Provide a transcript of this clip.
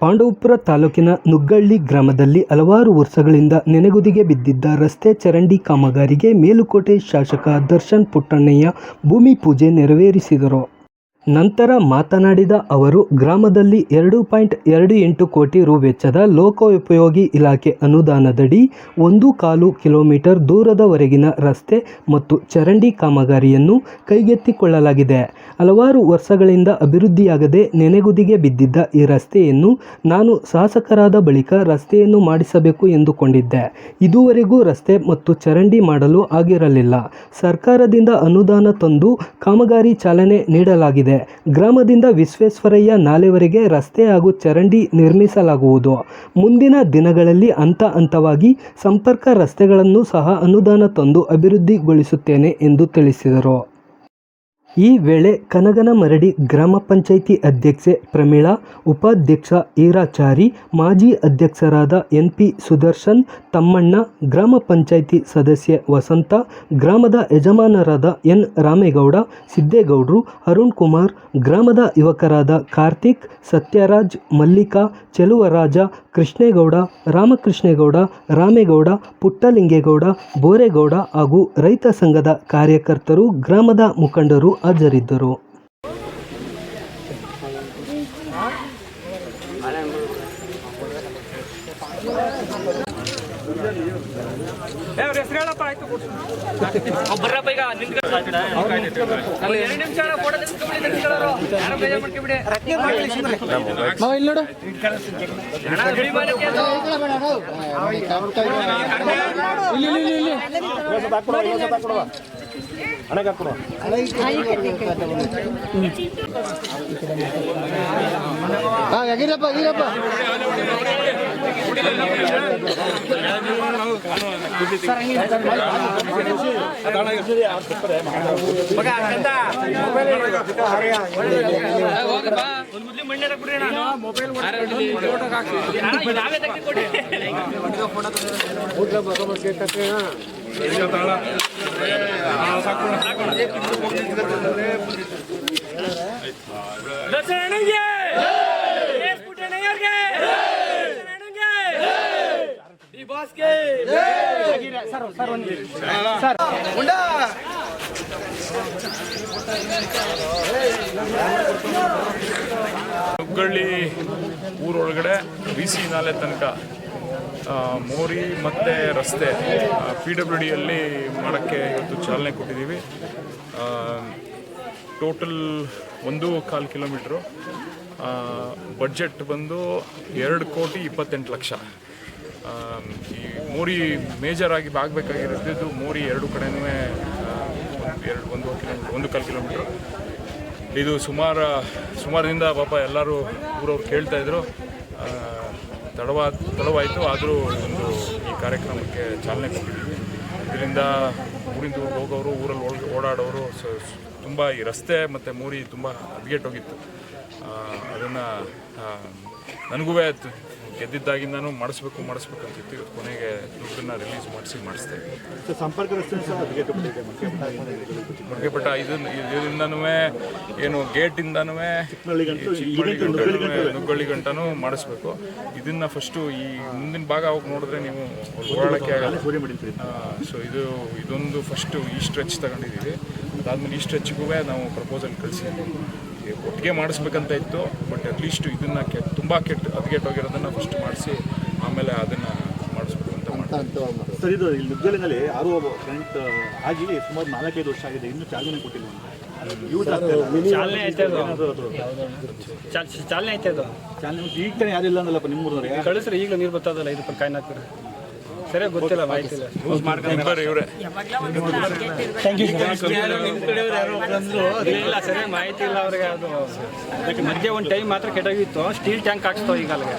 ಪಾಂಡವಪುರ ತಾಲೂಕಿನ ನುಗ್ಗಳ್ಳಿ ಗ್ರಾಮದಲ್ಲಿ ಹಲವಾರು ವರ್ಷಗಳಿಂದ ನೆನೆಗುದಿಗೆ ಬಿದ್ದಿದ್ದ ರಸ್ತೆ ಚರಂಡಿ ಕಾಮಗಾರಿಗೆ ಮೇಲುಕೋಟೆ ಶಾಸಕ ದರ್ಶನ್ ಪುಟ್ಟಣ್ಣಯ್ಯ ಭೂಮಿ ಪೂಜೆ ನೆರವೇರಿಸಿದರು. ನಂತರ ಮಾತನಾಡಿದ ಅವರು, ಗ್ರಾಮದಲ್ಲಿ 2.28 ಕೋಟಿ ರು ವೆಚ್ಚದ ಲೋಕೋಪಯೋಗಿ ಇಲಾಖೆ ಅನುದಾನದಡಿ 1.25 ಕಿಲೋಮೀಟರ್ ದೂರದವರೆಗಿನ ರಸ್ತೆ ಮತ್ತು ಚರಂಡಿ ಕಾಮಗಾರಿಯನ್ನು ಕೈಗೆತ್ತಿಕೊಳ್ಳಲಾಗಿದೆ. ಹಲವಾರು ವರ್ಷಗಳಿಂದ ಅಭಿವೃದ್ಧಿಯಾಗದೆ ನೆನೆಗುದಿಗೆ ಬಿದ್ದಿದ್ದ ಈ ರಸ್ತೆಯನ್ನು ನಾನು ಶಾಸಕರಾದ ಬಳಿಕ ರಸ್ತೆಯನ್ನು ಮಾಡಿಸಬೇಕು ಎಂದುಕೊಂಡಿದ್ದೆ. ಇದುವರೆಗೂ ರಸ್ತೆ ಮತ್ತು ಚರಂಡಿ ಮಾಡಲು ಆಗಿರಲಿಲ್ಲ. ಸರ್ಕಾರದಿಂದ ಅನುದಾನ ತಂದು ಕಾಮಗಾರಿ ಚಾಲನೆ ನೀಡಲಾಗಿದೆ. ಗ್ರಾಮದಿಂದ ವಿಶ್ವೇಶ್ವರಯ್ಯ ನಾಲೆವರೆಗೆ ರಸ್ತೆ ಹಾಗೂ ಚರಂಡಿ ನಿರ್ಮಿಸಲಾಗುವುದು. ಮುಂದಿನ ದಿನಗಳಲ್ಲಿ ಹಂತ-ಹಂತವಾಗಿ ಸಂಪರ್ಕ ರಸ್ತೆಗಳನ್ನು ಸಹ ಅನುದಾನ ತಂದು ಅಭಿವೃದ್ಧಿಗೊಳಿಸುತ್ತೇನೆ ಎಂದು ತಿಳಿಸಿದರು. ಈ ವೇಳೆ ಕನಗನಮರಡಿ ಗ್ರಾಮ ಪಂಚಾಯಿತಿ ಅಧ್ಯಕ್ಷೆ ಪ್ರಮೀಳಾ, ಉಪಾಧ್ಯಕ್ಷ ಈರಾಚಾರಿ, ಮಾಜಿ ಅಧ್ಯಕ್ಷರಾದ ಎನ್.ಪಿ. ಸುದರ್ಶನ್, ತಮ್ಮಣ್ಣ, ಗ್ರಾಮ ಪಂಚಾಯಿತಿ ಸದಸ್ಯೆ ವಸಂತ, ಗ್ರಾಮದ ಯಜಮಾನರಾದ ಎನ್. ರಾಮೇಗೌಡ, ಸಿದ್ದೇಗೌಡರು, ಅರುಣ್ ಕುಮಾರ್, ಗ್ರಾಮದ ಯುವಕರಾದ ಕಾರ್ತಿಕ್, ಸತ್ಯರಾಜ್, ಮಲ್ಲಿಕಾ, ಚೆಲುವರಾಜ, ಕೃಷ್ಣೇಗೌಡ, ರಾಮಕೃಷ್ಣೇಗೌಡ, ರಾಮೇಗೌಡ, ಪುಟ್ಟಲಿಂಗೇಗೌಡ, ಬೋರೇಗೌಡ ಹಾಗೂ ರೈತ ಸಂಘದ ಕಾರ್ಯಕರ್ತರು, ಗ್ರಾಮದ ಮುಖಂಡರು ಹಾಜರಿದ್ದರು. ನುಗ್ಗಳ್ಳಿ ಊರೊಳಗಡೆ BC ನಾಲೆ ತನಕ ಮೋರಿ ಮತ್ತು ರಸ್ತೆ PWDಯಲ್ಲಿ ಮಾಡೋಕ್ಕೆ ಇವತ್ತು ಚಾಲನೆ ಕೊಟ್ಟಿದ್ದೀವಿ. ಟೋಟಲ್ 1.25 ಕಿಲೋಮೀಟ್ರು, ಬಡ್ಜೆಟ್ ಬಂದು 2,28,00,000. ಈ ಮೋರಿ ಮೇಜರಾಗಿ ಆಗಬೇಕಾಗಿರೋದು ಮೋರಿ ಎರಡು ಕಡೆನೂ 1.25 ಕಿಲೋಮೀಟ್ರು. ಇದು ಸುಮಾರದಿಂದ ಪಾಪ ಎಲ್ಲರೂ ಊರವ್ರು ಕೇಳ್ತಾಯಿದ್ರು. ತಡವಾಯಿತು, ಆದರೂ ಈ ಕಾರ್ಯಕ್ರಮಕ್ಕೆ ಚಾಲನೆ ಕೊಟ್ಟಿದ್ದೀವಿ. ಇದರಿಂದ ಊರಿಂದ ಊರಿಗೆ ಹೋಗೋರು, ಊರಲ್ಲಿ ಓಡಾಡೋರು ತುಂಬ ಈ ರಸ್ತೆ ಮತ್ತು ಮೋರಿ ತುಂಬ ಹದಗೆಟ್ಟೋಗಿತ್ತು. ಅದನ್ನು ನನಗೂ ಗೆದ್ದಿದ್ದಾಗಿಂದನೂ ಮಾಡಿಸ್ಬೇಕಂತಿತ್ತು. ಇವತ್ತು ಕೊನೆಗೆ ದುಡ್ಡನ್ನು ರಿಲೀಸ್ ಮಾಡಿಸ್ತೇವೆ. ಸಂಪರ್ಕ ರಸ್ತೆ ಮುರುಗೇಪಟ್ಟ ಇದರಿಂದನೂ ಏನು ಗೇಟಿಂದನೂ ನುಗ್ಗಳ್ಳಿ ಗಂಟನೂ ಮಾಡಿಸ್ಬೇಕು. ಇದನ್ನು ಫಸ್ಟು ಈ ಮುಂದಿನ ಭಾಗ ಹೋಗಿ ನೋಡಿದ್ರೆ ನೀವು ಓಡಾಡೋಕ್ಕೆ ಆಗಲ್ಲ. ಸೊ ಇದೊಂದು ಫಸ್ಟು ಈ ಸ್ಟ್ರೆಚ್ ತಗೊಂಡಿದ್ದೀವಿ. ಅದಾದಮೇಲೆ ಈ ಸ್ಟ್ರೆಚ್ಗೂ ನಾವು ಪ್ರಪೋಸಲ್ ಕಳಿಸಿದ್ದೀವಿ. ಒಟ್ಟಿಗೆ ಮಾಡಿಸ್ಬೇಕಂತ ಇತ್ತು, ಬಟ್ ಅಟ್ಲೀಸ್ಟ್ ಇದನ್ನು ತುಂಬ ಹದಗೆಟ್ಟೋಗಿರೋದನ್ನು ಫಸ್ಟ್ ಮಾಡಿಸಿ ಆಮೇಲೆ ಅದನ್ನು ಮಾಡಿಸ್ಬೇಕು ಅಂತ ಮಾಡ್ತೀವಿ. ಸರ್, ಇದು ಇಲ್ಲಿ ನುಗ್ಗಲಿನಲ್ಲಿ ಯಾರೋ ಒಬ್ಬ ಫ್ರೆಂಟ್ ಆಗಿ ಸುಮಾರು 4-5 ವರ್ಷ ಆಗಿದೆ, ಇನ್ನೂ ಚಾಲನೆ ಕೊಟ್ಟಿಲ್ಲ. ಚಾಲನೆ ಐತೆ ಅದು ಈಗ ತಾನೇ ಯಾರಿಲ್ಲ ಅನ್ನಲ್ಲಪ್ಪ ನಿಮ್ಮೂರವ್ರಿಗೆ ಕಳಿಸ್ರಿ. ಈಗಲೂ ನೀರು ಬರ್ತದಲ್ಲ, 5 ರೂಪಾಯಿ ಕಾಯಿನ್ ಹಾಕ್ತಾರೆ. ಸರಿಯಾಗಿ ಗೊತ್ತಿಲ್ಲ, ಮಾಹಿತಿ ಇಲ್ಲ. ಇಲ್ಲ, ಸರಿಯಾಗಿ ಮಾಹಿತಿ ಇಲ್ಲ ಅವ್ರಿಗೆ. ಅದು ಮಧ್ಯೆ ಒಂದು ಟೈಮ್ ಮಾತ್ರ ಕೆಟ್ಟೋಗಿತ್ತು. ಸ್ಟೀಲ್ ಟ್ಯಾಂಕ್ ಹಾಕ್ಸ್ತಾವ ಈಗ ಅಲ್ಲಿಗೆ.